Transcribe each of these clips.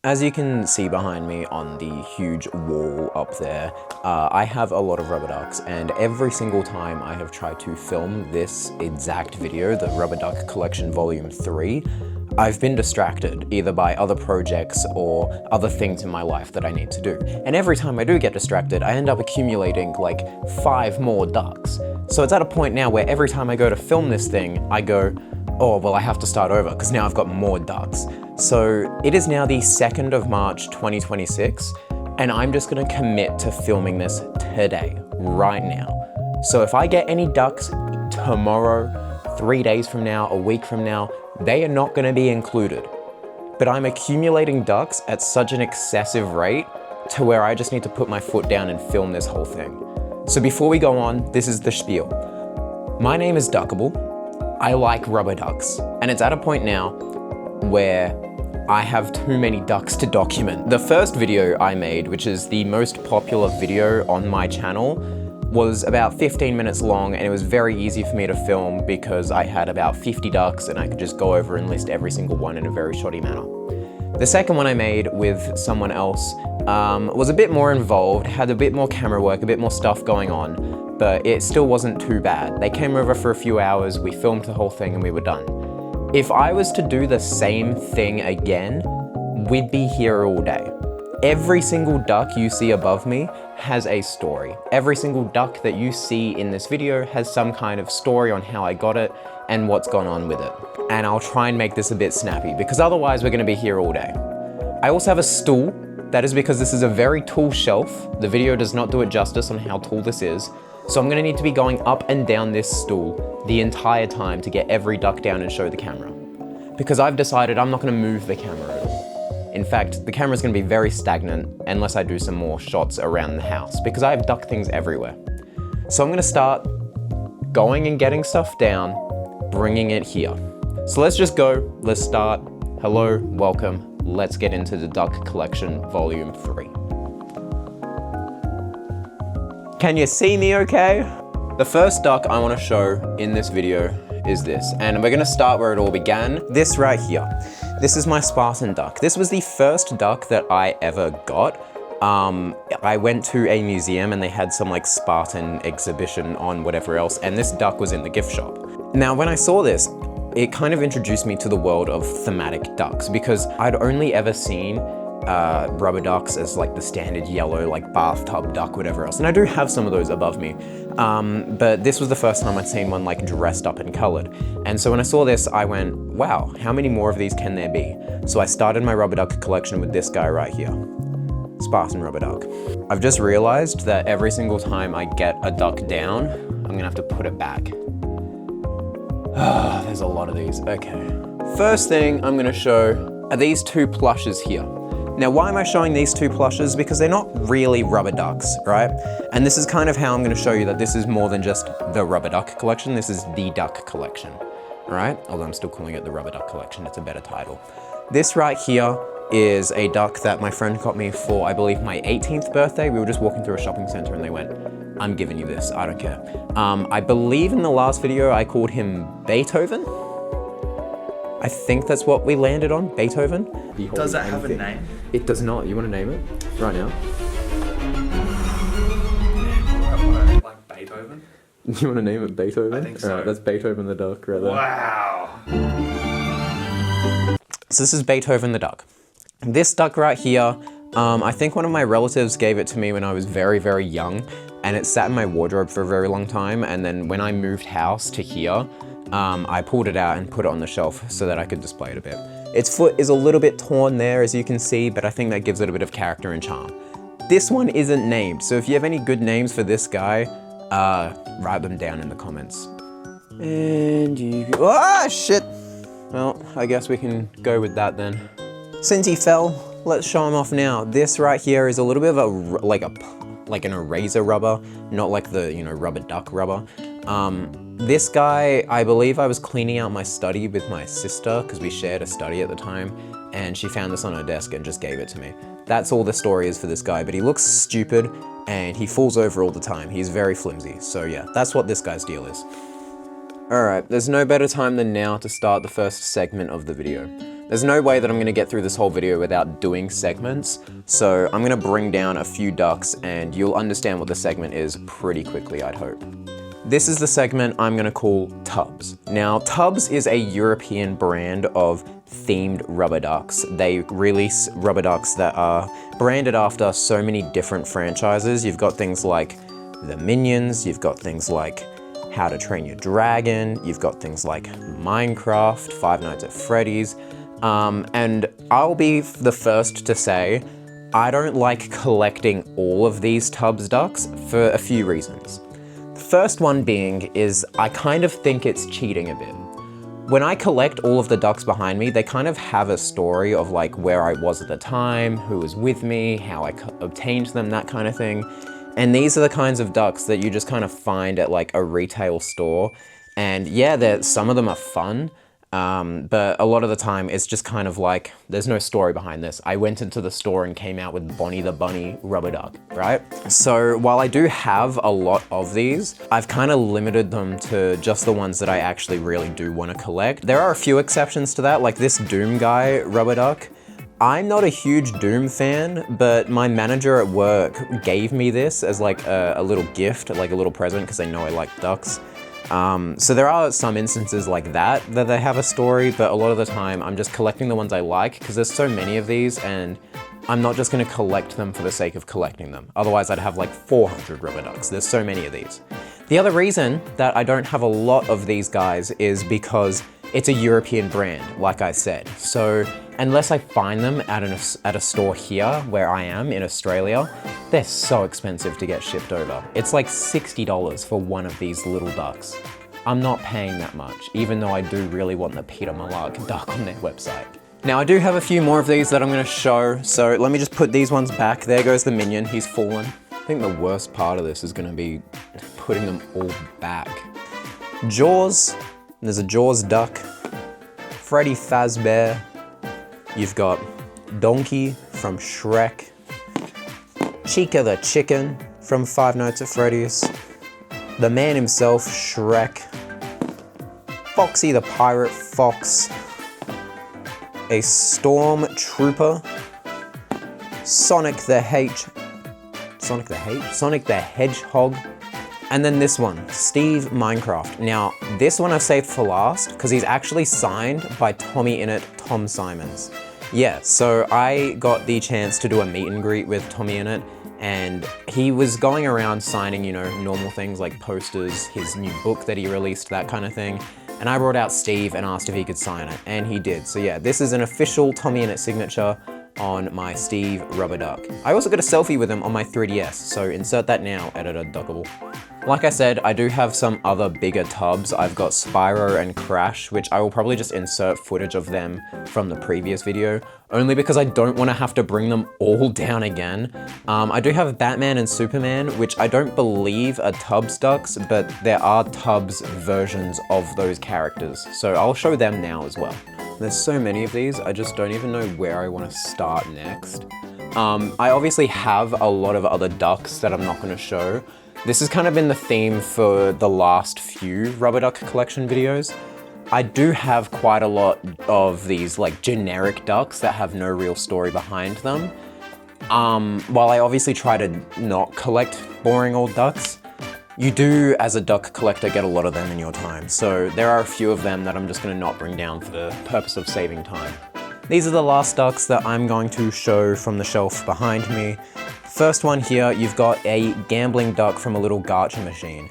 As you can see behind me on the huge wall up there, I have a lot of rubber ducks, and every single time I have tried to film this exact video, the Rubber Duck Collection Volume 3, I've been distracted either by other projects or other things in my life that I need to do. And every time I do get distracted, I end up accumulating like 5 more ducks. So it's at a point now where every time I go to film this thing, I go, oh, well, I have to start over because now I've got more ducks. So it is now the 2nd of March, 2026, and I'm just gonna commit to filming this today, right now. So if I get any ducks tomorrow, 3 days from now, a week from now, they are not gonna be included. But I'm accumulating ducks at such an excessive rate to where I just need to put my foot down and film this whole thing. So before we go on, this is the spiel. My name is Duckable. I like rubber ducks, and it's at a point now where I have too many ducks to document. The first video I made, which is the most popular video on my channel, was about 15 minutes long, and it was very easy for me to film because I had about 50 ducks and I could just go over and list every single one in a very shoddy manner. The second one I made with someone else was a bit more involved, had a bit more camera work, a bit more stuff going on, but it still wasn't too bad. They came over for a few hours, we filmed the whole thing, and we were done. If I was to do the same thing again, we'd be here all day. Every single duck you see above me has a story. Every single duck that you see in this video has some kind of story on how I got it and what's gone on with it. And I'll try and make this a bit snappy because otherwise we're gonna be here all day. I also have a stool. That is because this is a very tall shelf. The video does not do it justice on how tall this is. So I'm gonna need to be going up and down this stool the entire time to get every duck down and show the camera. Because I've decided I'm not gonna move the camera at all. In fact, the camera's gonna be very stagnant unless I do some more shots around the house because I have duck things everywhere. So I'm gonna start going and getting stuff down, bringing it here. So let's just go, let's start. Hello, welcome, let's get into the Duck Collection Volume 3. Can you see me okay? The first duck I want to show in this video is this, and we're gonna start where it all began. This right here. This is my Spartan duck. This was the first duck that I ever got. I went to a museum and they had some like Spartan exhibition on whatever else, and this duck was in the gift shop. Now, when I saw this, it kind of introduced me to the world of thematic ducks because I'd only ever seen rubber ducks as like the standard yellow, like bathtub duck, whatever else. And I do have some of those above me. But this was the first time I'd seen one like dressed up and colored. And so when I saw this, I went, wow, how many more of these can there be? So I started my rubber duck collection with this guy right here. Spartan rubber duck. I've just realized that every single time I get a duck down, I'm gonna have to put it back. There's a lot of these, okay. First thing I'm gonna show are these 2 plushes here. Now, why am I showing these 2 plushes? Because they're not really rubber ducks, right? And this is kind of how I'm gonna show you that this is more than just the rubber duck collection, this is the duck collection, all right? Although I'm still calling it the rubber duck collection, it's a better title. This right here is a duck that my friend got me for, I believe, my 18th birthday. We were just walking through a shopping center and they went, I'm giving you this, I don't care. I believe in the last video I called him Beethoven. I think that's what we landed on, Beethoven. Does that have a name? It does not. You want to name it right now? Like Beethoven? You want to name it Beethoven? I think so. Alright, that's Beethoven the duck right there. Wow. So this is Beethoven the duck. This duck right here, I think one of my relatives gave it to me when I was very, very young, and it sat in my wardrobe for a very long time, and then when I moved house to here, I pulled it out and put it on the shelf so that I could display it a bit. Its foot is a little bit torn there, as you can see, but I think that gives it a bit of character and charm. This one isn't named, so if you have any good names for this guy, write them down in the comments. And you... Ah, shit! Well, I guess we can go with that then. Since he fell, let's show him off now. This right here is a little bit of a, like an eraser rubber, not like the, you know, rubber duck rubber. This guy, I believe I was cleaning out my study with my sister because we shared a study at the time, and she found this on her desk and just gave it to me. That's all the story is for this guy, but he looks stupid and he falls over all the time. He's very flimsy. So yeah, that's what this guy's deal is. Alright, there's no better time than now to start the first segment of the video. There's no way that I'm gonna get through this whole video without doing segments, so I'm gonna bring down a few ducks and you'll understand what the segment is pretty quickly, I'd hope. This is the segment I'm gonna call Tubs. Now, Tubs is a European brand of themed rubber ducks. They release rubber ducks that are branded after so many different franchises. You've got things like the Minions, you've got things like How to Train Your Dragon, you've got things like Minecraft, Five Nights at Freddy's, and I'll be the first to say, I don't like collecting all of these Tubs ducks for a few reasons. The first one being is I kind of think it's cheating a bit. When I collect all of the ducks behind me, they kind of have a story of like where I was at the time, who was with me, how I obtained them, that kind of thing. And these are the kinds of ducks that you just kind of find at like a retail store. And yeah, some of them are fun, but a lot of the time it's just kind of like, there's no story behind this. I went into the store and came out with Bonnie the Bunny rubber duck, right? So while I do have a lot of these, I've kind of limited them to just the ones that I actually really do want to collect. There are a few exceptions to that, like this Doom guy rubber duck. I'm not a huge Doom fan, but my manager at work gave me this as like a little gift, like a little present, because they know I like ducks. So there are some instances like that they have a story, but a lot of the time I'm just collecting the ones I like because there's so many of these and I'm not just gonna collect them for the sake of collecting them. Otherwise I'd have like 400 rubber ducks. There's so many of these. The other reason that I don't have a lot of these guys is because it's a European brand, like I said. So unless I find them at a store here where I am in Australia, they're so expensive to get shipped over. It's like $60 for one of these little ducks. I'm not paying that much, even though I do really want the Peter Malark duck on their website. Now I do have a few more of these that I'm gonna show, so let me just put these ones back. There goes the Minion, he's fallen. I think the worst part of this is gonna be putting them all back. Jaws, there's a Jaws duck. Freddy Fazbear. You've got Donkey from Shrek. Chica the Chicken from Five Nights at Freddy's. The man himself, Shrek. Foxy the Pirate Fox. A Stormtrooper. Sonic the Hedgehog. And then this one, Steve Minecraft. Now, this one I saved for last because he's actually signed by Tommyinnit Tom Simons. Yeah, so I got the chance to do a meet and greet with Tommyinnit, and he was going around signing, you know, normal things like posters, his new book that he released, that kind of thing. And I brought out Steve and asked if he could sign it, and he did. So yeah, this is an official Tommyinnit signature on my Steve rubber duck. I also got a selfie with him on my 3DS, so insert that now, editor Duckable. Like I said, I do have some other bigger tubs. I've got Spyro and Crash, which I will probably just insert footage of them from the previous video, only because I don't want to have to bring them all down again. I do have Batman and Superman, which I don't believe are Tubs ducks, but there are Tubs versions of those characters, so I'll show them now as well. There's so many of these, I just don't even know where I want to start next. I obviously have a lot of other ducks that I'm not going to show. This has kind of been the theme for the last few rubber duck collection videos. I do have quite a lot of these like generic ducks that have no real story behind them. While I obviously try to not collect boring old ducks, you do, as a duck collector, get a lot of them in your time. So there are a few of them that I'm just gonna not bring down for the purpose of saving time. These are the last ducks that I'm going to show from the shelf behind me. First one here, you've got a gambling duck from a little gacha machine.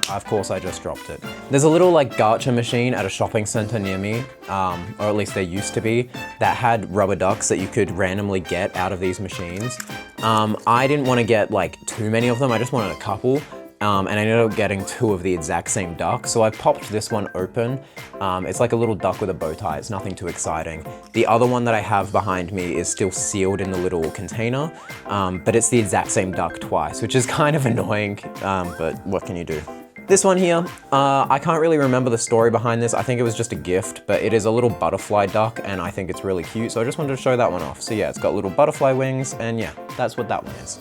Of course, I just dropped it. There's a little like gacha machine at a shopping center near me, or at least there used to be, that had rubber ducks that you could randomly get out of these machines. I didn't want to get like too many of them, I just wanted a couple. And I ended up getting two of the exact same duck, so I popped this one open. It's like a little duck with a bow tie, it's nothing too exciting. The other one that I have behind me is still sealed in the little container, but it's the exact same duck twice, which is kind of annoying, but what can you do? This one here, I can't really remember the story behind this. I think it was just a gift, but it is a little butterfly duck, and I think it's really cute, so I just wanted to show that one off. So yeah, it's got little butterfly wings, and yeah, that's what that one is.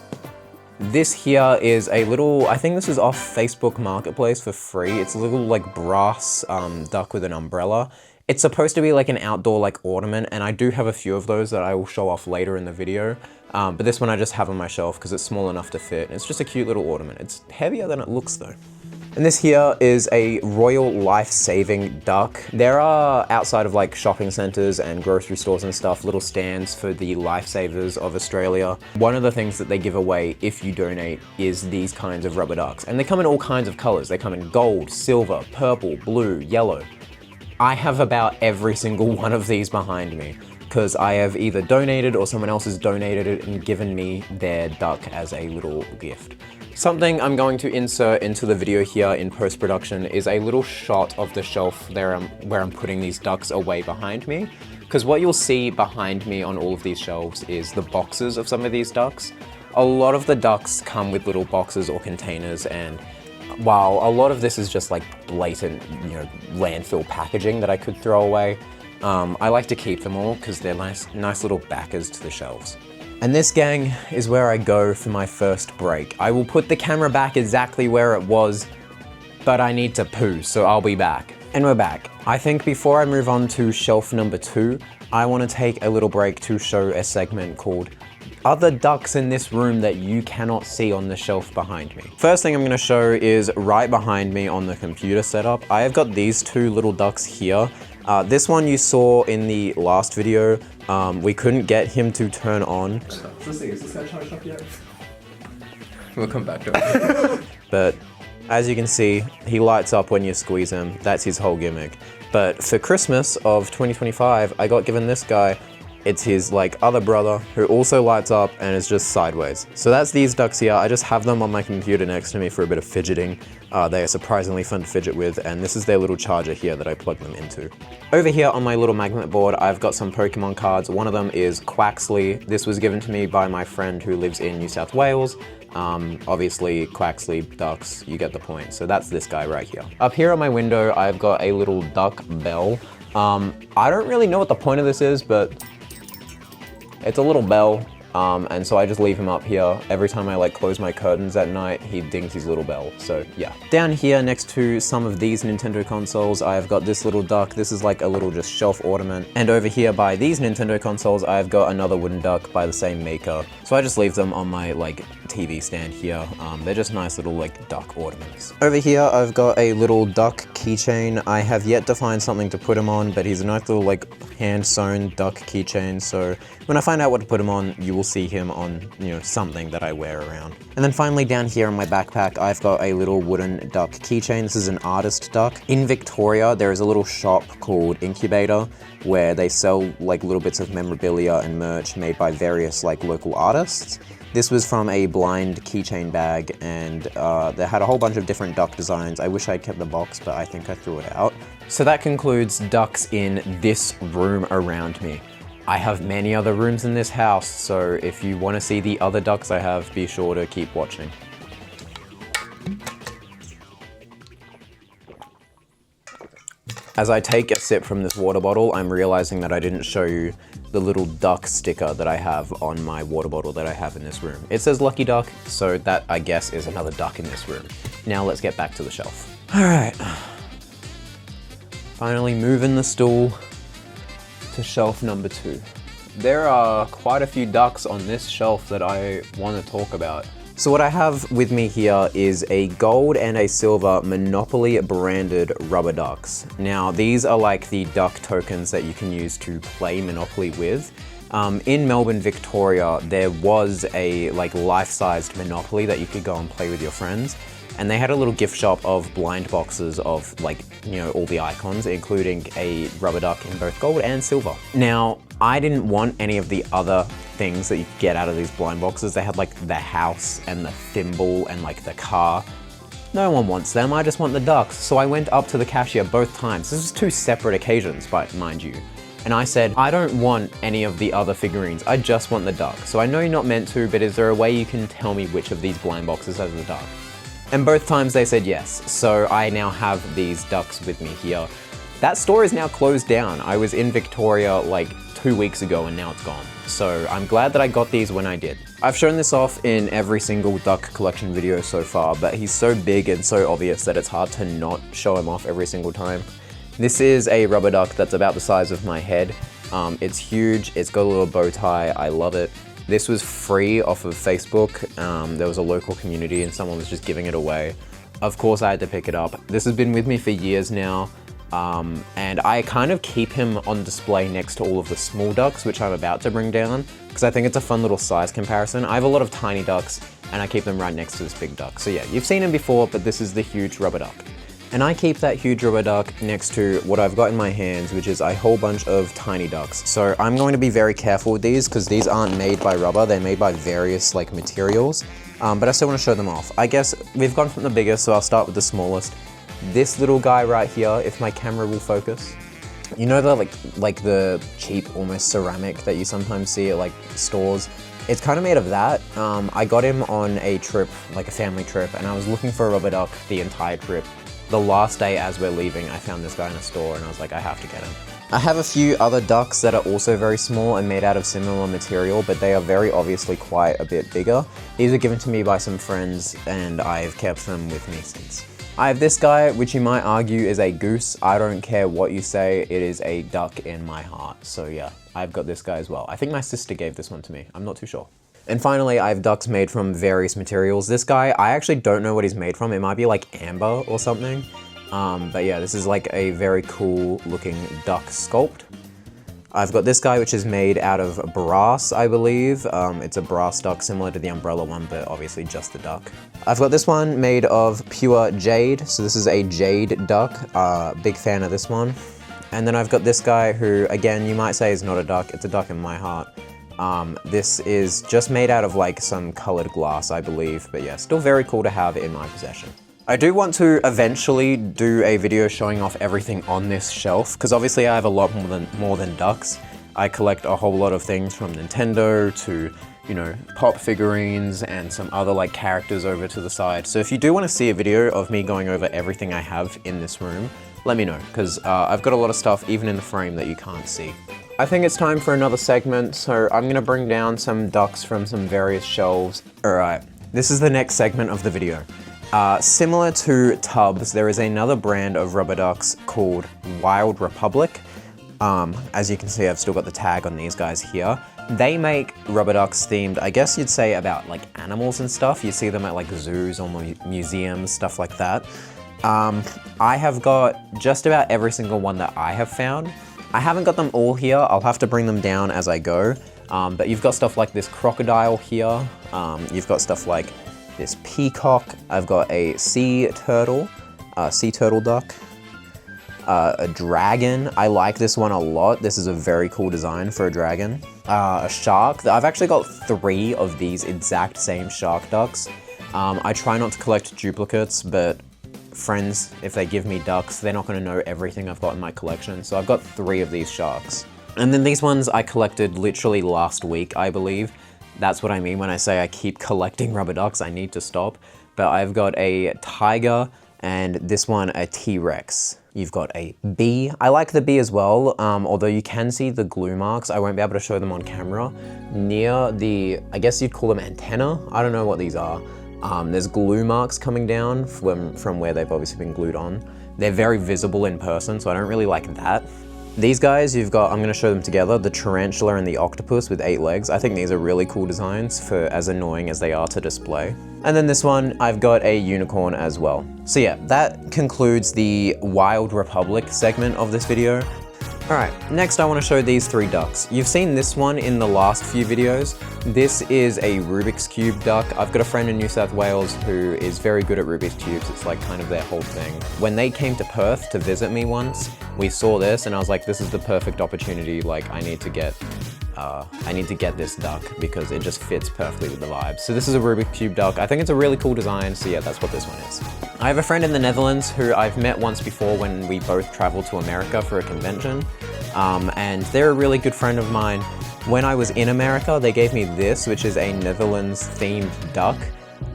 This here is a little, I think this is off Facebook Marketplace for free. It's a little like brass duck with an umbrella. It's supposed to be like an outdoor like ornament, and I do have a few of those that I will show off later in the video. But this one I just have on my shelf because it's small enough to fit. It's just a cute little ornament. It's heavier than it looks though. And this here is a royal life-saving duck. There are, outside of like shopping centers and grocery stores and stuff, little stands for the lifesavers of Australia. One of the things that they give away if you donate is these kinds of rubber ducks. And they come in all kinds of colors. They come in gold, silver, purple, blue, yellow. I have about every single one of these behind me because I have either donated or someone else has donated it and given me their duck as a little gift. Something I'm going to insert into the video here in post-production is a little shot of the shelf there where I'm putting these ducks away behind me. Because what you'll see behind me on all of these shelves is the boxes of some of these ducks. A lot of the ducks come with little boxes or containers, and while a lot of this is just like blatant, landfill packaging that I could throw away, I like to keep them all because they're nice little backers to the shelves. And this, gang, is where I go for my first break. I will put the camera back exactly where it was, but I need to poo, so I'll be back. And we're back. I think before I move on to shelf number 2, I want to take a little break to show a segment called Other Ducks in This Room That You Cannot See on the Shelf Behind Me. First thing I'm going to show is right behind me on the computer setup. I have got these two little ducks here. This one you saw in the last video. We couldn't get him to turn on. Is this guy charged up yet? We'll come back to it. But as you can see, he lights up when you squeeze him. That's his whole gimmick. But for Christmas of 2025, I got given this guy. It's his other brother who also lights up and is just sideways. So that's these ducks here. I just have them on my computer next to me for a bit of fidgeting. They are surprisingly fun to fidget with, and this is their little charger here that I plug them into. Over here on my little magnet board, I've got some Pokemon cards. One of them is Quaxley. This was given to me by my friend who lives in New South Wales. Obviously, Quaxley ducks, you get the point. So that's this guy right here. Up here on my window, I've got a little duck bell. I don't really know what the point of this is, but it's a little bell, and so I just leave him up here. Every time I close my curtains at night, he dings his little bell, so yeah. Down here next to some of these Nintendo consoles, I've got this little duck. This is like a little just shelf ornament. And over here by these Nintendo consoles, I've got another wooden duck by the same maker. So I just leave them on my TV stand here. They're just nice little duck ornaments. Over here, I've got a little duck keychain. I have yet to find something to put him on, but he's a nice little hand-sewn duck keychain. So when I find out what to put him on, you will see him on, something that I wear around. And then finally down here in my backpack, I've got a little wooden duck keychain. This is an artist duck. In Victoria, there is a little shop called Incubator where they sell little bits of memorabilia and merch made by various local artists. This was from a blind keychain bag, and they had a whole bunch of different duck designs. I wish I'd kept the box, but I think I threw it out. So that concludes ducks in this room around me. I have many other rooms in this house, so if you want to see the other ducks I have, be sure to keep watching. As I take a sip from this water bottle, I'm realizing that I didn't show you the little duck sticker that I have on my water bottle that I have in this room. It says Lucky Duck, so that, I guess, is another duck in this room. Now let's get back to the shelf. All right. Finally moving the stool to shelf number 2. There are quite a few ducks on this shelf that I want to talk about. So what I have with me here is a gold and a silver Monopoly branded rubber ducks. Now these are the duck tokens that you can use to play Monopoly with. In Melbourne, Victoria, there was a life-sized Monopoly that you could go and play with your friends. And they had a little gift shop of blind boxes of all the icons, including a rubber duck in both gold and silver. Now, I didn't want any of the other things that you could get out of these blind boxes. They had the house and the thimble and the car. No one wants them, I just want the ducks. So I went up to the cashier both times. This was 2 separate occasions, but mind you. And I said, I don't want any of the other figurines, I just want the duck. So I know you're not meant to, but is there a way you can tell me which of these blind boxes has the duck? And both times they said yes, so I now have these ducks with me here. That store is now closed down. I was in Victoria 2 weeks ago and now it's gone. So I'm glad that I got these when I did. I've shown this off in every single duck collection video so far, but he's so big and so obvious that it's hard to not show him off every single time. This is a rubber duck that's about the size of my head. It's huge, it's got a little bow tie, I love it. This was free off of Facebook. There was a local community and someone was just giving it away. Of course I had to pick it up. This has been with me for years now. And I kind of keep him on display next to all of the small ducks, which I'm about to bring down, because I think it's a fun little size comparison. I have a lot of tiny ducks and I keep them right next to this big duck. So yeah, you've seen him before, but this is the huge rubber duck. And I keep that huge rubber duck next to what I've got in my hands, which is a whole bunch of tiny ducks. So I'm going to be very careful with these because these aren't made by rubber, they're made by various like materials. But I still want to show them off. I guess we've gone from the biggest, so I'll start with the smallest. This little guy right here, if my camera will focus. You know the like the cheap almost ceramic that you sometimes see at like stores? It's kind of made of that. I got him on a trip, like a family trip, and I was looking for a rubber duck the entire trip. The last day as we're leaving, I found this guy in a store and I was like, I have to get him. I have a few other ducks that are also very small and made out of similar material, but they are very obviously quite a bit bigger. These were given to me by some friends and I've kept them with me since. I have this guy, which you might argue is a goose. I don't care what you say, it is a duck in my heart. So yeah, I've got this guy as well. I think my sister gave this one to me, I'm not too sure. And finally, I have ducks made from various materials. This guy, I actually don't know what he's made from. It might be like amber or something. But yeah, this is like a very cool looking duck sculpt. I've got this guy, which is made out of brass, I believe. It's a brass duck similar to the umbrella one, but obviously just the duck. I've got this one made of pure jade. So this is a jade duck. Big fan of this one. And then I've got this guy who, again, you might say is not a duck. It's a duck in my heart. This is just made out of like some colored glass, I believe, but yeah, still very cool to have in my possession. I do want to eventually do a video showing off everything on this shelf, because obviously I have a lot more than ducks. I collect a whole lot of things from Nintendo to, you know, pop figurines and some other like characters over to the side. So if you do want to see a video of me going over everything I have in this room, let me know, because I've got a lot of stuff even in the frame that you can't see. I think it's time for another segment, so I'm gonna bring down some ducks from some various shelves. Alright, this is the next segment of the video. Similar to tubs, there is another brand of rubber ducks called Wild Republic. As you can see, I've still got the tag on these guys here. They make rubber ducks themed, I guess you'd say about like animals and stuff. You see them at like zoos or museums, stuff like that. I have got just about every single one that I have found. I haven't got them all here, I'll have to bring them down as I go, but you've got stuff like this crocodile here, you've got stuff like this peacock, I've got a sea turtle duck, a dragon, I like this one a lot, this is a very cool design for a dragon, a shark, I've actually got 3 of these exact same shark ducks. I try not to collect duplicates, but friends, if they give me ducks, they're not going to know everything I've got in my collection, so I've got 3 of these sharks. And then these ones I collected literally last week, I believe. That's what I mean when I say I keep collecting rubber ducks, I need to stop. But I've got a tiger, and this one a T-Rex. You've got a bee. I like the bee as well, although you can see the glue marks. I won't be able to show them on camera. Near the, I guess you'd call them antenna? I don't know what these are. There's glue marks coming down from where they've obviously been glued on. They're very visible in person, so I don't really like that. These guys, you've got, I'm gonna show them together, the tarantula and the octopus with 8 legs. I think these are really cool designs for as annoying as they are to display. And then this one, I've got a unicorn as well. So yeah, that concludes the Wild Republic segment of this video. Alright, next I want to show these 3 ducks. You've seen this one in the last few videos. This is a Rubik's Cube duck. I've got a friend in New South Wales who is very good at Rubik's Cubes. It's like kind of their whole thing. When they came to Perth to visit me once, we saw this and I was like, this is the perfect opportunity. Like I need to get this duck because it just fits perfectly with the vibe. So this is a Rubik's Cube duck. I think it's a really cool design. So yeah, that's what this one is. I have a friend in the Netherlands who I've met once before when we both traveled to America for a convention. And they're a really good friend of mine. When I was in America, they gave me this, which is a Netherlands themed duck.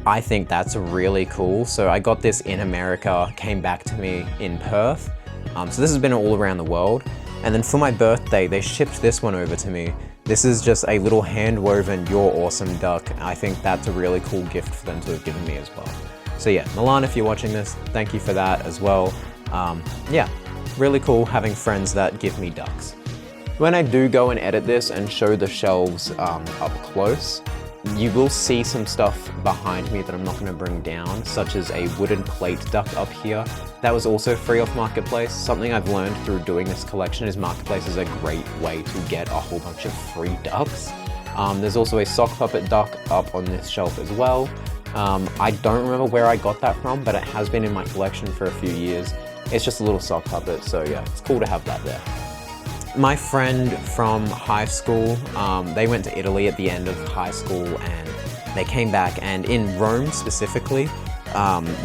I think that's really cool. So I got this in America, came back to me in Perth. So this has been all around the world. And then for my birthday, they shipped this one over to me. This is just a little hand-woven You're Awesome duck. I think that's a really cool gift for them to have given me as well. So yeah, Milan, if you're watching this, thank you for that as well. Yeah, really cool having friends that give me ducks. When I do go and edit this and show the shelves up close, you will see some stuff behind me that I'm not going to bring down, such as a wooden plate duck up here. That was also free off Marketplace. Something I've learned through doing this collection is Marketplace is a great way to get a whole bunch of free ducks. There's also a sock puppet duck up on this shelf as well. I don't remember where I got that from, but it has been in my collection for a few years. It's just a little sock puppet, so yeah, it's cool to have that there. My friend from high school, they went to Italy at the end of high school and they came back, and in Rome specifically,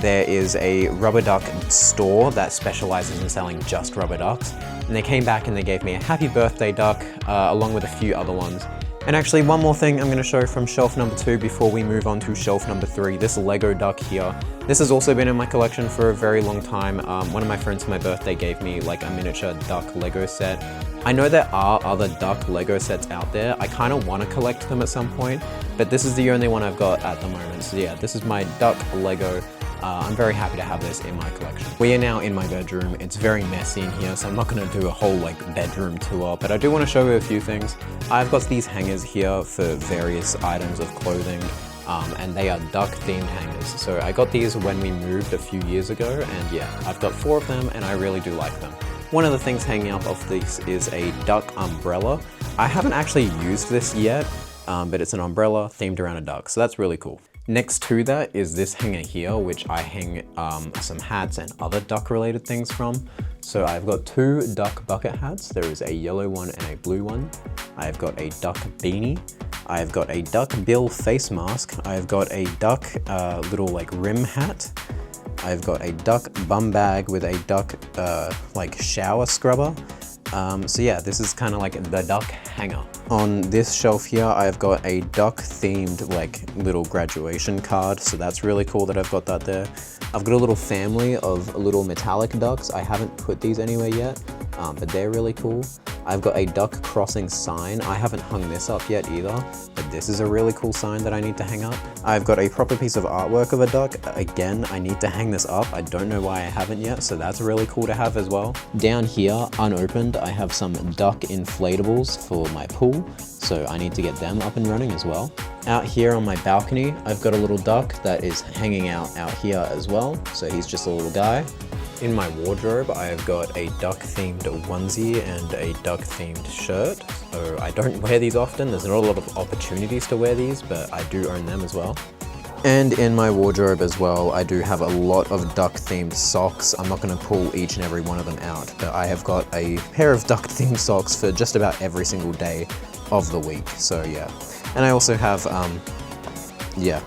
there is a rubber duck store that specializes in selling just rubber ducks. And they came back and they gave me a happy birthday duck along with a few other ones. And actually one more thing I'm going to show from shelf number 2 before we move on to shelf number 3, this Lego duck here. This has also been in my collection for a very long time. One of my friends for my birthday gave me like a miniature duck Lego set. I know there are other duck Lego sets out there. I kind of want to collect them at some point, but this is the only one I've got at the moment. So yeah, this is my duck Lego. I'm very happy to have this in my collection. We are now in my bedroom. It's very messy in here, so I'm not going to do a whole like bedroom tour, but I do want to show you a few things. I've got these hangers here for various items of clothing, and they are duck themed hangers. So I got these when we moved a few years ago, and yeah, I've got 4 of them and I really do like them. One of the things hanging up off this is a duck umbrella. I haven't actually used this yet, but it's an umbrella themed around a duck, so that's really cool. Next to that is this hanger here, which I hang some hats and other duck related things from. So I've got 2 duck bucket hats. There is a yellow one and a blue one. I've got a duck beanie. I've got a duck bill face mask. I've got a duck little like rim hat. I've got a duck bum bag with a duck like shower scrubber. So yeah, this is kind of like the duck hanger. On this shelf here, I've got a duck themed like little graduation card. So that's really cool that I've got that there. I've got a little family of little metallic ducks. I haven't put these anywhere yet, but they're really cool. I've got a duck crossing sign. I haven't hung this up yet either, but this is a really cool sign that I need to hang up. I've got a proper piece of artwork of a duck. Again, I need to hang this up. I don't know why I haven't yet, so that's really cool to have as well. Down here, unopened, I have some duck inflatables for my pool, so I need to get them up and running as well. Out here on my balcony, I've got a little duck that is hanging out here as well, so he's just a little guy. In my wardrobe, I've got a duck-themed onesie and a duck-themed shirt. So I don't wear these often. There's not a lot of opportunities to wear these, but I do own them as well. And in my wardrobe as well, I do have a lot of duck-themed socks. I'm not going to pull each and every one of them out, but I have got a pair of duck-themed socks for just about every single day of the week. So yeah. And I also have, yeah.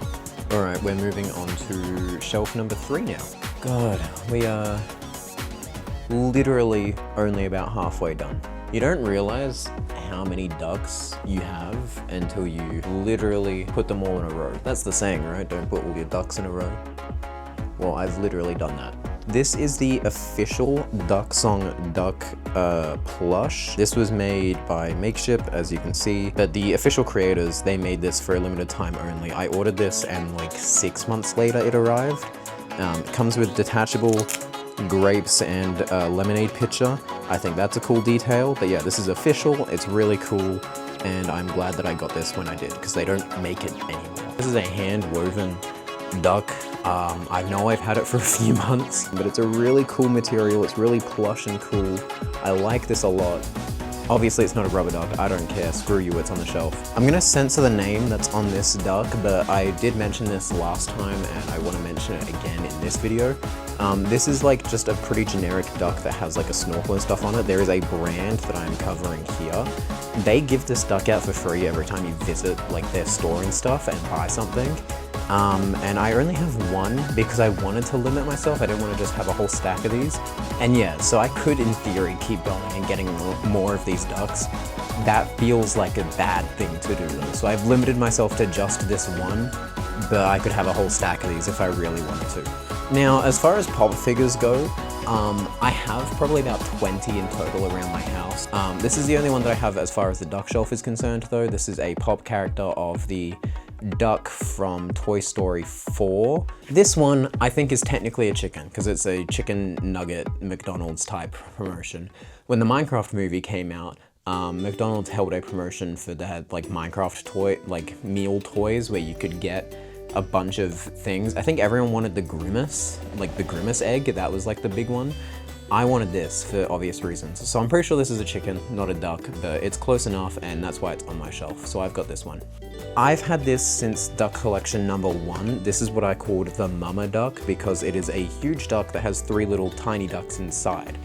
All right, we're moving on to shelf number 3 now. God, we are literally only about halfway done. You don't realize how many ducks you have until you literally put them all in a row. That's the saying, right? Don't put all your ducks in a row. Well, I've literally done that. This is the official Duck Song Duck plush. This was made by Makeship, as you can see, but the official creators, they made this for a limited time only. I ordered this and like 6 months later it arrived. It comes with detachable grapes and lemonade pitcher. I think that's a cool detail, but yeah, this is official, it's really cool, and I'm glad that I got this when I did, because they don't make it anymore. This is a hand-woven duck. I know I've had it for a few months, but it's a really cool material, it's really plush and cool. I like this a lot. Obviously it's not a rubber duck, I don't care, screw you, it's on the shelf. I'm gonna censor the name that's on this duck, but I did mention this last time and I want to mention it again in this video. This is like just a pretty generic duck that has like a snorkel and stuff on it. There is a brand that I'm covering here. They give this duck out for free every time you visit like their store and stuff and buy something. And I only have one because I wanted to limit myself. I didn't want to just have a whole stack of these. And yeah, so I could in theory keep going and getting more of these ducks. That feels like a bad thing to do though. So I've limited myself to just this one, but I could have a whole stack of these if I really wanted to. Now, as far as pop figures go, I have probably about 20 in total around my house. This is the only one that I have as far as the duck shelf is concerned though. This is a pop character of the duck from Toy Story 4. This one I think is technically a chicken because it's a chicken nugget McDonald's type promotion. When the Minecraft movie came out, McDonald's held a promotion for that like Minecraft toy, like meal toys where you could get a bunch of things. I think everyone wanted the Grimace, like the Grimace egg, that was like the big one. I wanted this for obvious reasons. So I'm pretty sure this is a chicken, not a duck, but it's close enough and that's why it's on my shelf. So I've got this one. I've had this since duck collection number 1. This is what I called the mama duck because it is a huge duck that has 3 little tiny ducks inside.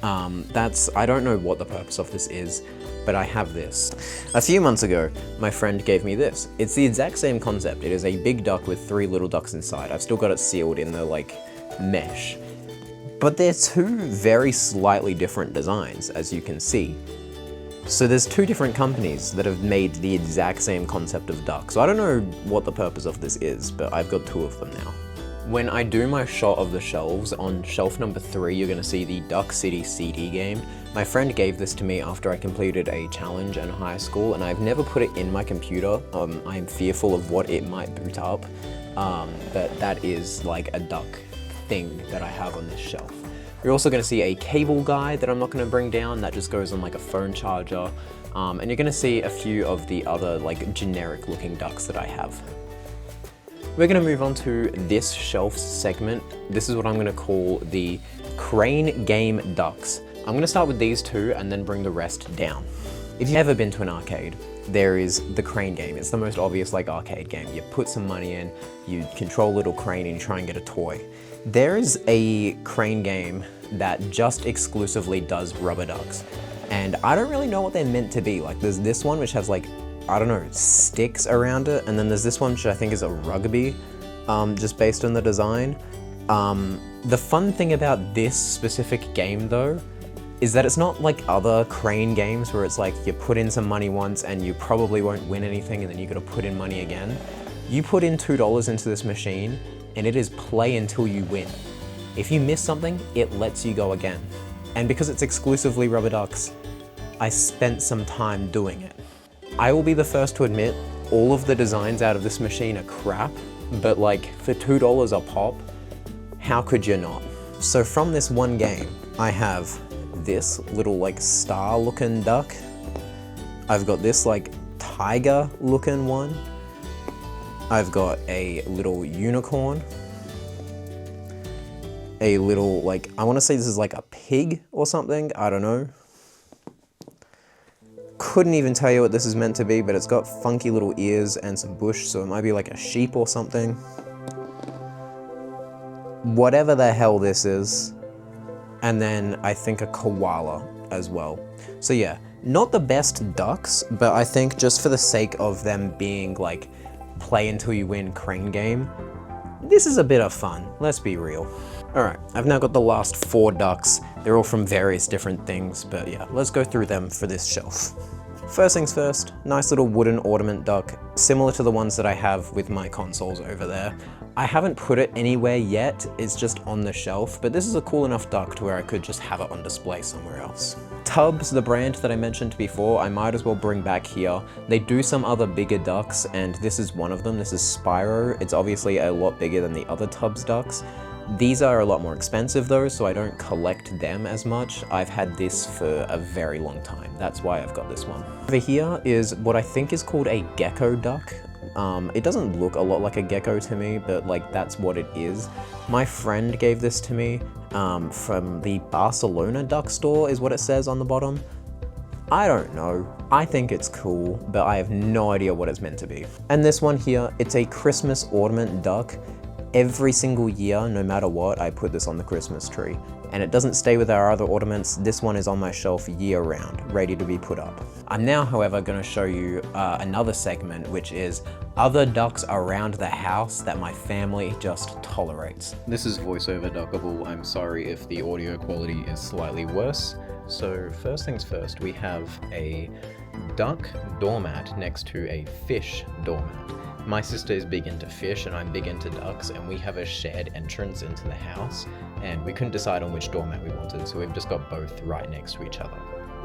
I don't know what the purpose of this is, but I have this. A few months ago, my friend gave me this. It's the exact same concept. It is a big duck with 3 little ducks inside. I've still got it sealed in the like mesh. But they're 2 very slightly different designs, as you can see. So there's 2 different companies that have made the exact same concept of duck. So I don't know what the purpose of this is, but I've got 2 of them now. When I do my shot of the shelves, on shelf number 3, you're gonna see the Duck City CD game. My friend gave this to me after I completed a challenge in high school, and I've never put it in my computer. I'm fearful of what it might boot up, but that is like a duck thing that I have on this shelf. You're also going to see a cable guide that I'm not going to bring down, that just goes on like a phone charger, and you're going to see a few of the other like generic looking ducks that I have. We're going to move on to this shelf segment. This is what I'm going to call the crane game ducks. I'm going to start with these 2 and then bring the rest down. If you've ever been to an arcade, there is the crane game. It's the most obvious like arcade game. You put some money in, you control a little crane and you try and get a toy. There is a crane game that just exclusively does rubber ducks. And I don't really know what they're meant to be. Like there's this one which has like, I don't know, sticks around it. And then there's this one which I think is a rugby, just based on the design. The fun thing about this specific game though, is that it's not like other crane games where it's like you put in some money once and you probably won't win anything and then you gotta put in money again. You put in $2 into this machine and it is play until you win. If you miss something, it lets you go again. And because it's exclusively rubber ducks, I spent some time doing it. I will be the first to admit, all of the designs out of this machine are crap, but like for $2 a pop, how could you not? So from this one game, I have this little like star looking duck. I've got this like tiger looking one. I've got a little unicorn. A little like, I want to say this is like a pig or something, I don't know. Couldn't even tell you what this is meant to be, but it's got funky little ears and some bush, so it might be like a sheep or something. Whatever the hell this is. And then I think a koala as well. So yeah, not the best ducks, but I think just for the sake of them being like play until you win crane game, this is a bit of fun, let's be real. All right, I've now got the last 4 ducks. They're all from various different things, but yeah, let's go through them for this shelf. First things first, nice little wooden ornament duck, similar to the ones that I have with my consoles over there. I haven't put it anywhere yet, it's just on the shelf, but this is a cool enough duck to where I could just have it on display somewhere else. Tubbs, the brand that I mentioned before, I might as well bring back here. They do some other bigger ducks, and this is one of them. This is Spyro. It's obviously a lot bigger than the other Tubbs ducks. These are a lot more expensive though, so I don't collect them as much. I've had this for a very long time. That's why I've got this one. Over here is what I think is called a gecko duck. It doesn't look a lot like a gecko to me, but like that's what it is. My friend gave this to me from the Barcelona duck store is what it says on the bottom. I don't know. I think it's cool, but I have no idea what it's meant to be. And this one here, it's a Christmas ornament duck. Every single year, no matter what, I put this on the Christmas tree. And it doesn't stay with our other ornaments. This one is on my shelf year round, ready to be put up. I'm now, however, going to show you another segment, which is other ducks around the house that my family just tolerates. This is voiceover duckable. I'm sorry if the audio quality is slightly worse. So first things first, we have a duck doormat next to a fish doormat. My sister is big into fish and I'm big into ducks, and we have a shared entrance into the house, and we couldn't decide on which doormat we wanted, so we've just got both right next to each other.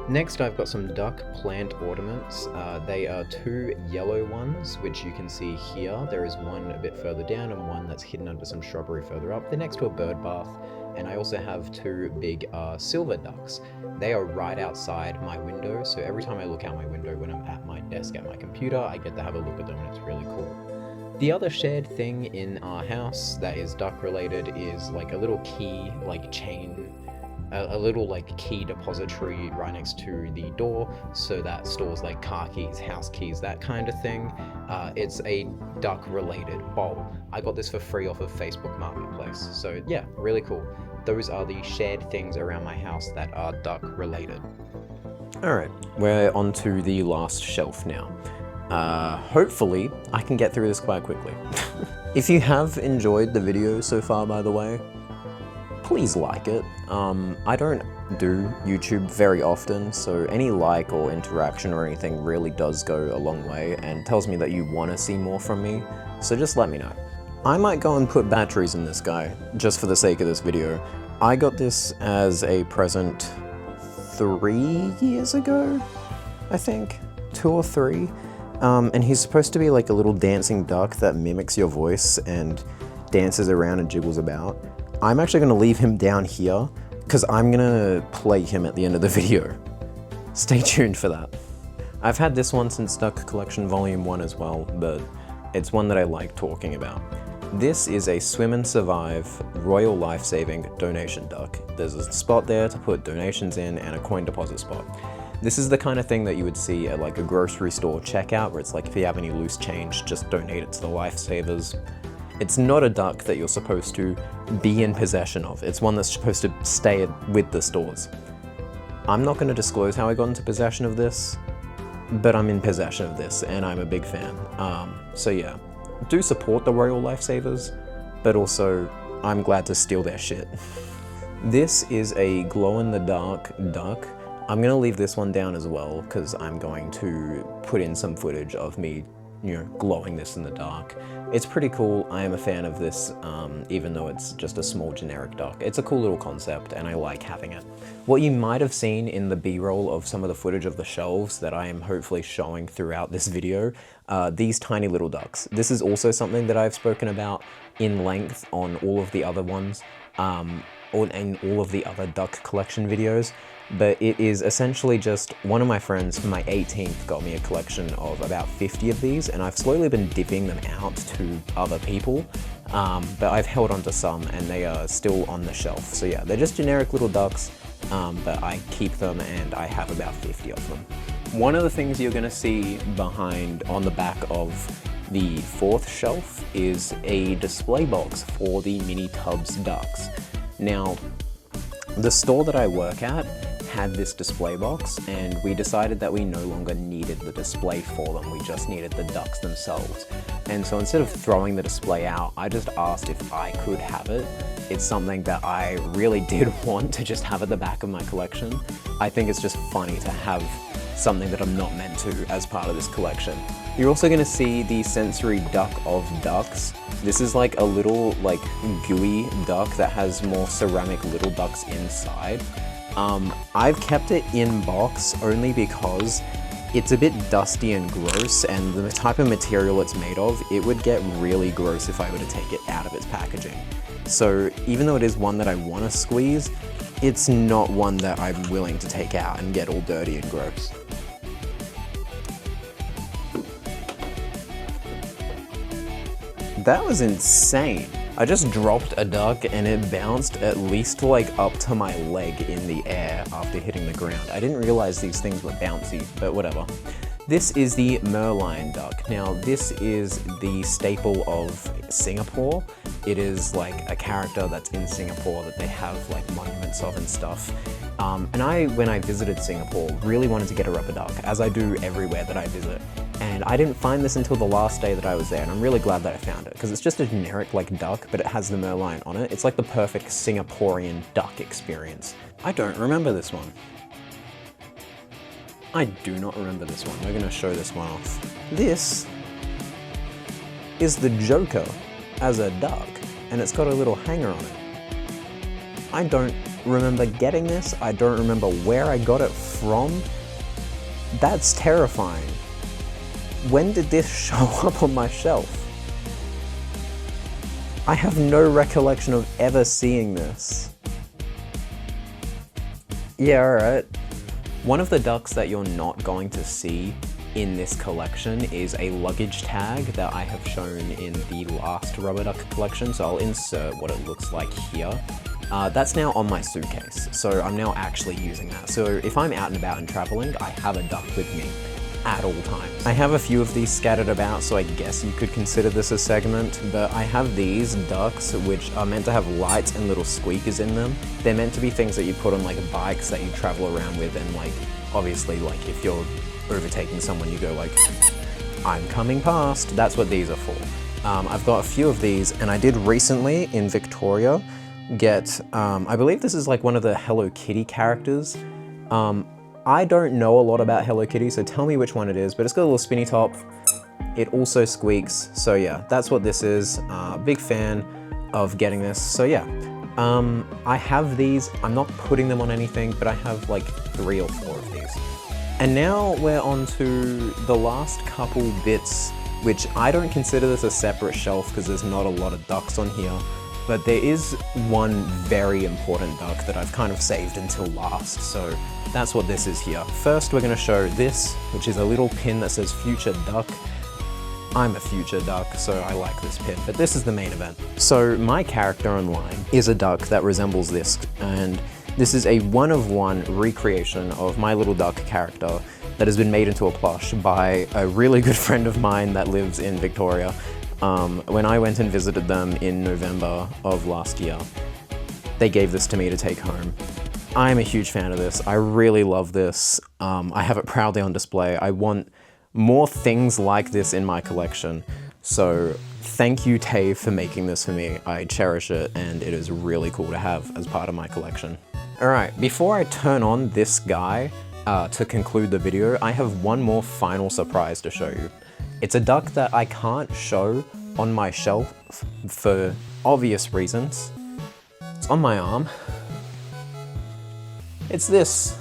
Next, I've got some duck plant ornaments. They are two yellow ones, which you can see here. There is one a bit further down and one that's hidden under some shrubbery further up. They're next to a bird bath. And I also have two big silver ducks. They are right outside my window, so every time I look out my window when I'm at my desk at my computer, I get to have a look at them, and it's really cool. The other shared thing in our house that is duck related is like a little key, like chain, a little like key depository right next to the door, so that stores like car keys, house keys, that kind of thing. It's a duck related bowl. I got this for free off of Facebook Marketplace, so yeah, really cool. Those are the shared things around my house that are duck related. Alright, we're on to the last shelf now. Hopefully I can get through this quite quickly. If you have enjoyed the video so far, by the way, please like it. I don't do YouTube very often, so any like or interaction or anything really does go a long way and tells me that you want to see more from me, so just let me know. I might go and put batteries in this guy, just for the sake of this video. I got this as a present 3 years ago, I think, 2 or 3. And he's supposed to be like a little dancing duck that mimics your voice and dances around and jiggles about. I'm actually going to leave him down here, because I'm going to play him at the end of the video. Stay tuned for that. I've had this one since Duck Collection Volume 1 as well, but it's one that I like talking about. This is a Swim and Survive Royal Life-Saving donation duck. There's a spot there to put donations in and a coin deposit spot. This is the kind of thing that you would see at like a grocery store checkout, where it's like, if you have any loose change, just donate it to the lifesavers. It's not a duck that you're supposed to be in possession of. It's one that's supposed to stay with the stores. I'm not going to disclose how I got into possession of this, but I'm in possession of this and I'm a big fan. So yeah, do support the Royal Lifesavers, but also I'm glad to steal their shit. This is a glow-in-the-dark duck. I'm going to leave this one down as well, because I'm going to put in some footage of me, glowing this in the dark. It's pretty cool. I am a fan of this, even though it's just a small generic duck. It's a cool little concept and I like having it. What you might have seen in the B-roll of some of the footage of the shelves that I am hopefully showing throughout this video, these tiny little ducks. This is also something that I've spoken about in length on all of the other ones, or in all of the other duck collection videos. But it is essentially just one of my friends for my 18th got me a collection of about 50 of these, and I've slowly been divvying them out to other people, but I've held on to some and they are still on the shelf. So yeah, they're just generic little ducks, but I keep them and I have about 50 of them. One of the things you're gonna see on the back of the 4th shelf is a display box for the Mini Tubs ducks. Now, the store that I work at had this display box, and we decided that we no longer needed the display for them, we just needed the ducks themselves. And so instead of throwing the display out, I just asked if I could have it. It's something that I really did want to just have at the back of my collection. I think it's just funny to have something that I'm not meant to as part of this collection. You're also going to see the sensory duck of ducks. This is like a little gooey duck that has more ceramic little ducks inside. I've kept it in box only because it's a bit dusty and gross, and the type of material it's made of, it would get really gross if I were to take it out of its packaging. So even though it is one that I want to squeeze, it's not one that I'm willing to take out and get all dirty and gross. That was insane. I just dropped a duck and it bounced at least up to my leg in the air after hitting the ground. I didn't realize these things were bouncy, but whatever. This is the Merlion duck. Now, this is the staple of Singapore. It is like a character that's in Singapore that they have monuments of and stuff. And when I visited Singapore, really wanted to get a rubber duck, as I do everywhere that I visit. And I didn't find this until the last day that I was there, and I'm really glad that I found it, because it's just a generic duck, but it has the Merlion on it. It's like the perfect Singaporean duck experience. I don't remember this one. I do not remember this one. We're gonna show this one off. This is the Joker as a duck, and it's got a little hanger on it. I don't remember getting this. I don't remember where I got it from. That's terrifying. When did this show up on my shelf? I have no recollection of ever seeing this. Yeah, alright. One of the ducks that you're not going to see in this collection is a luggage tag that I have shown in the last rubber duck collection, so I'll insert what it looks like here. That's now on my suitcase, so I'm now actually using that. So if I'm out and about and traveling, I have a duck with me at all times. I have a few of these scattered about, so I guess you could consider this a segment, but I have these ducks which are meant to have lights and little squeakers in them. They're meant to be things that you put on like bikes that you travel around with, and like obviously like if you're overtaking someone you go like, I'm coming past. That's what these are for. I've got a few of these, and I did recently in Victoria get, I believe this is like one of the Hello Kitty characters. I don't know a lot about Hello Kitty, so tell me which one it is, but it's got a little spinny top. It also squeaks, so yeah, that's what this is. Big fan of getting this, so yeah. I have these, I'm not putting them on anything, but I have like 3 or 4 of these. And now we're on to the last couple bits, which I don't consider this a separate shelf because there's not a lot of ducks on here. But there is one very important duck that I've kind of saved until last, so that's what this is here. First, we're gonna show this, which is a little pin that says Future Duck. I'm a future duck, so I like this pin, but this is the main event. So my character online is a duck that resembles this, and this is a one-of-one recreation of my little duck character that has been made into a plush by a really good friend of mine that lives in Victoria. When I went and visited them in November of last year, they gave this to me to take home. I'm a huge fan of this. I really love this. I have it proudly on display. I want more things like this in my collection. So thank you, Tay, for making this for me. I cherish it, and it is really cool to have as part of my collection. All right, before I turn on this guy to conclude the video, I have one more final surprise to show you. It's a duck that I can't show on my shelf for obvious reasons. It's on my arm. It's this.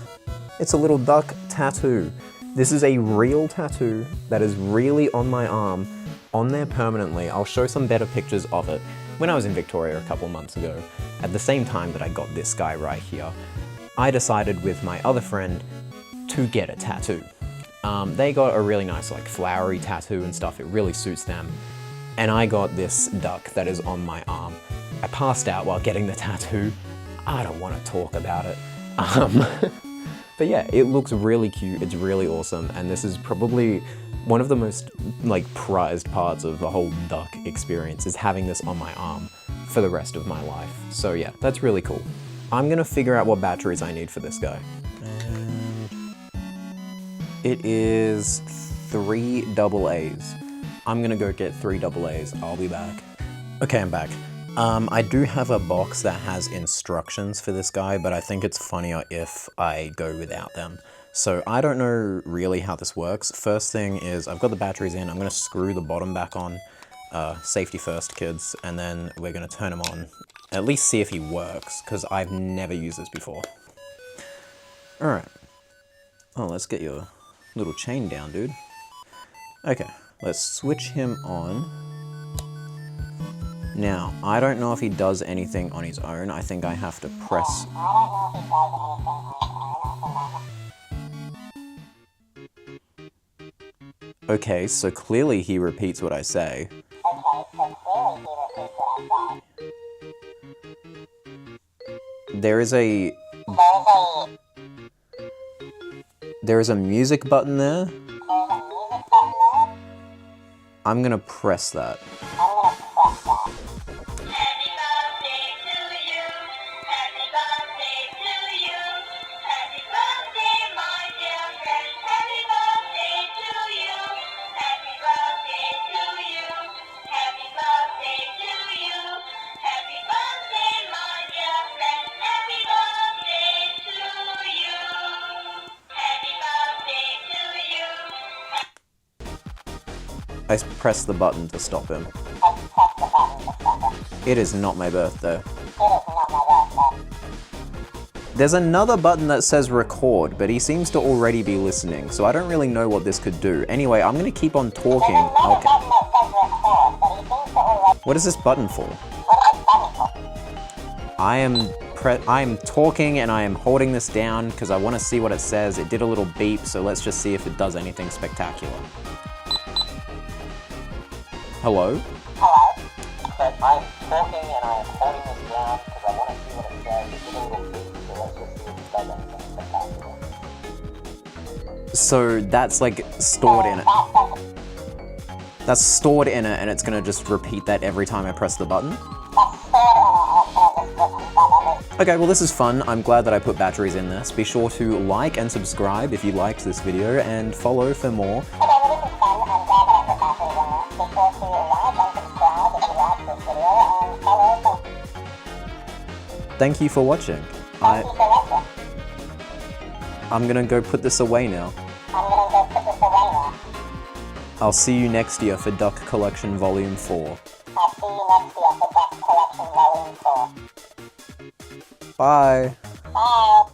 It's a little duck tattoo. This is a real tattoo that is really on my arm, on there permanently. I'll show some better pictures of it when I was in Victoria a couple months ago. At the same time that I got this guy right here, I decided with my other friend to get a tattoo. They got a really nice like flowery tattoo and stuff, it really suits them. And I got this duck that is on my arm. I passed out while getting the tattoo. I don't want to talk about it. But yeah, it looks really cute, it's really awesome, and this is probably one of the most like prized parts of the whole duck experience, is having this on my arm for the rest of my life. So yeah, that's really cool. I'm gonna figure out what batteries I need for this guy. And it is 3 AA's. I'm gonna go get 3 AA's, I'll be back. Okay, I'm back. I do have a box that has instructions for this guy, but I think it's funnier if I go without them. So I don't know really how this works. First thing is I've got the batteries in, I'm gonna screw the bottom back on. Safety first, kids, and then we're gonna turn him on. At least see if he works, because I've never used this before. All right. Oh, let's get your little chain down, dude. Okay, let's switch him on. Now, I don't know if he does anything on his own. I think I have to press. Okay, so clearly he repeats what I say. There is a music button there. I'm gonna press that. I pressed the button to stop him. It is not my birthday. There's another button that says record, but he seems to already be listening, so I don't really know what this could do. Anyway, I'm gonna keep on talking. Okay. What is this button for? I am talking and I am holding this down because I want to see what it says. It did a little beep, so let's just see if it does anything spectacular. Hello? Hello? But I'm talking and I am holding this down because I want to see what it says. It did a little beep, so let's just see if it does anything spectacular. So that's like stored in it. That's stored in it and it's gonna just repeat that every time I press the button? Okay, well this is fun. I'm glad that I put batteries in this. Be sure to like and subscribe if you liked this video and follow for more. Thank you for watching. I'm gonna go put this away now. I'll see you next year for Duck Collection Volume 4. Bye. Bye.